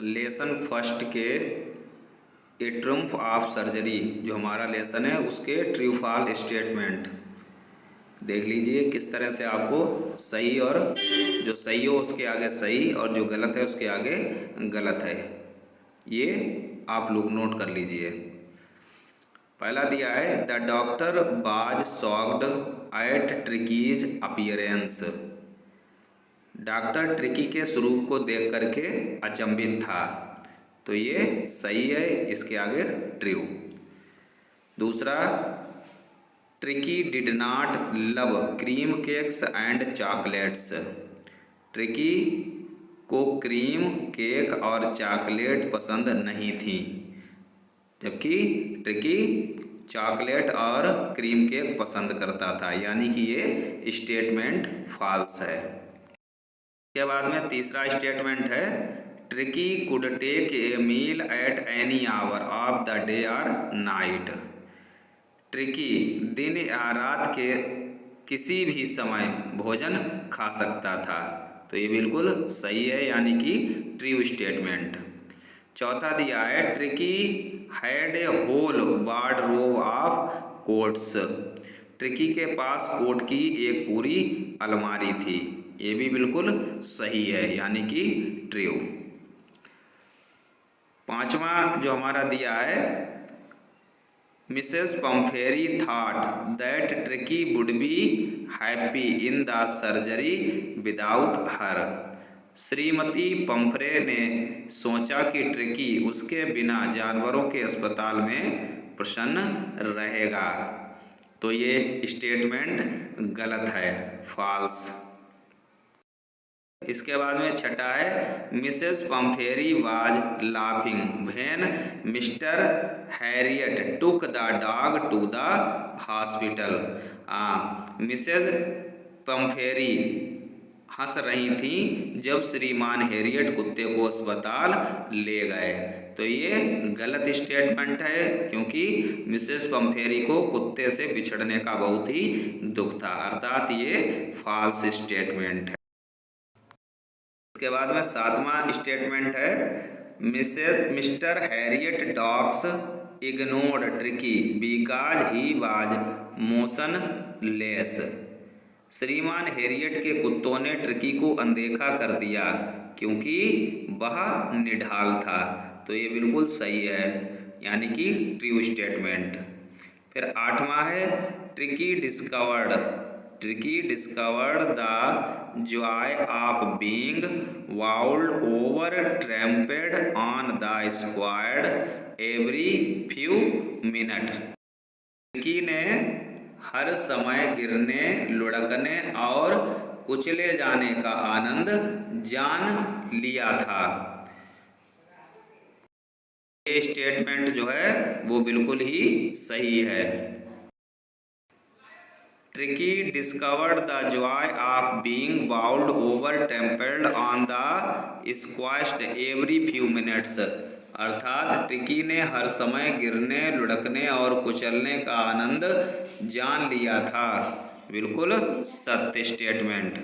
Lesson first के ए ट्रूम्फ of surgery, जो हमारा लेसन है उसके ट्रू फॉल्स स्टेटमेंट देख लीजिए किस तरह से आपको सही, और जो सही हो उसके आगे सही और जो गलत है उसके आगे गलत है, ये आप लोग नोट कर लीजिए। पहला दिया है the doctor was shocked eight ट्रिकीज appearance. Doctor tricky के स्वरूप को देख करके अचंभित था, तो ये सही है, इसके आगे ट्रू। दूसरा, tricky did not love cream cakes and chocolates. Tricky को क्रीम केक और चॉकलेट पसंद नहीं थी, जबकि ट्रिकी चॉकलेट और क्रीम केक पसंद करता था, यानी कि ये स्टेटमेंट फॉल्स है। इसके बाद में तीसरा स्टेटमेंट है tricky could take a meal at any hour of the day और नाइट। ट्रिकी दिन या रात के किसी भी समय भोजन खा सकता था, तो ये बिल्कुल सही है, यानी कि ट्रू स्टेटमेंट। चौथा दिया है tricky had a whole wardrobe of coats. Tricky के पास कोट की एक पूरी अलमारी थी, ये भी बिल्कुल सही है, यानी कि ट्रू। पांचवा जो हमारा दिया है Mrs Pumphrey thought that Tricky would be happy in the surgery without her. श्रीमती पम्फरे ने सोचा कि ट्रिकी उसके बिना जानवरों के अस्पताल में प्रसन्न रहेगा, तो ये स्टेटमेंट गलत है, फॉल्स। इसके बाद में छठा है Mrs Pumphrey was laughing when Mr Herriot took the dog to the hospital. Mrs Pumphrey हंस रही थी जब श्रीमान हैरियट कुत्ते को अस्पताल ले गए, तो ये गलत स्टेटमेंट है, क्योंकि मिसेस पम्फेरी को कुत्ते से बिछड़ने का बहुत ही दुख था, अर्थात ये फॉल्स स्टेटमेंट है। इसके बाद में सातवां स्टेटमेंट है mister Harriet dogs ignored tricky because he was motionless. श्रीमान हैरियट के कुत्तों ने ट्रिकी को अनदेखा कर दिया क्योंकि वह निढाल था, तो ये बिल्कुल सही है, यानी कि ट्रू स्टेटमेंट। फिर आठवां है Tricky discovered the joy of being bowled over trampled on the squad every few minute. Tricky ने हर समय गिरने, लुढ़कने और कुचले जाने का आनंद जान लिया था। ये स्टेटमेंट जो है वो बिल्कुल ही सही है। Tricky discovered the joy of being bowled over trampled on the squashed every few minutes, अर्थात ट्रिकी ने हर समय गिरने, लुढ़कने और कुचलने का आनंद जान लिया था, बिल्कुल सत्य स्टेटमेंट।